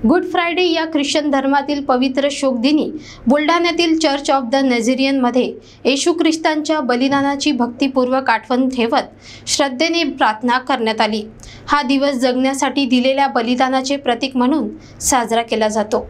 Good Friday या Christian धर्मातील पवित्र शोकदिनी बुलढाण्यातील चर्च ऑफ द नेझरियनमध्ये येशू ख्रिस्तांच्या बलिदानाची भक्तिपूर्वक आठवण ठेवत श्रद्धेने प्रार्थना करण्यात आली। हा दिवस जगण्यासाठी दिलेल्या बलिदानाचे प्रतीक म्हणून साजरा केला जातो।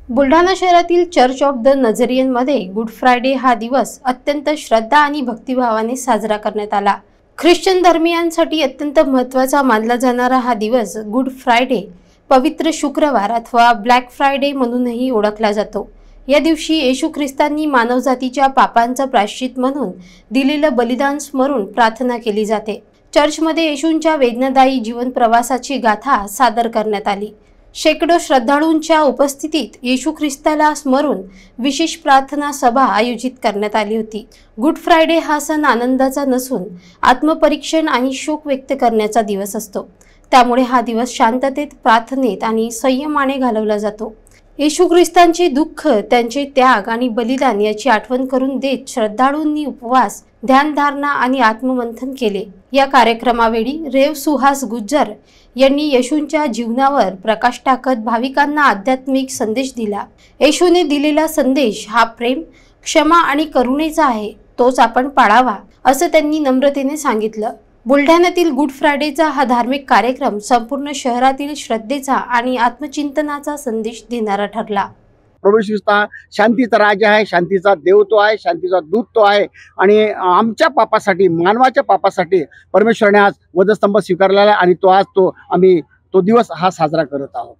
बुलढाणा शहरातील चर्च ऑफ द नेझरियनमध्ये गुड फ्रायडे हा दिवस अत्यंत श्रद्धा आणि भक्तिभावाने साजरा करण्यात आला। ख्रिश्चन धर्मीयांसाठी अत्यंत महत्त्वाचा मानला जाणारा हा दिवस गुड फ्रायडे पवित्र शुक्रवार अथवा ब्लॅक फ्रायडे म्हणूनही ओळखला जातो। या दिवशी येशू ख्रिस्तांनी मानवजातीच्या पापांचा प्रायश्चित म्हणून दिलेलं बलिदान स्मरून प्रार्थना केली जाते। चर्चमध्ये येशूंच्या वेदनादायी जीवन प्रवासाची गाथा सादर करण्यात आली। शेकडो श्रद्धाळूंच्या उपस्थितीत येशू ख्रिस्ताला स्मरून विशेष प्रार्थना सभा आयोजित करण्यात आली होती। गुड फ्रायडे हा सण आनंदाचा नसून आत्मपरीक्षण आणि शोक व्यक्त करण्याचा दिवस असतो। त्यामुळे हा दिवस शांततेत, प्रार्थनेत आणि संयमाने घालवला जातो। येशू ख्रिस्तांचे दुःख, त्यांचे त्याग आणि बलिदान याची आठवण करून देत श्रद्धाळूंनी उपवास, ध्यानधारणा आणि आत्ममंथन केले। या कार्यक्रमावेळी रेव सुहास गुज्जर यांनी येशूंच्या जीवनावर प्रकाश टाकत भाविकांना आध्यात्मिक संदेश दिला। येशूने दिलेला संदेश हा प्रेम, क्षमा आणि करुणेचा आहे, तोच आपण पाळावा असं त्यांनी नम्रतेने सांगितलं। बुलढाण्यातील गुड फ्रायडेचा हा धार्मिक कार्यक्रम संपूर्ण शहरातील श्रद्धेचा आणि आत्मचिंतनाचा संदेश देणारा ठरला। प्रभू ख्रिस्त शांतीचा राजा आहे, शांतीचा देव तो आहे, शांतीचा दूत तो आहे आणि आमच्या पापासाठी, मानवाच्या पापासाठी परमेश्वराने आज वधस्तंभ स्वीकारलेला आहे आणि आम्ही तो दिवस हा साजरा करत आहोत।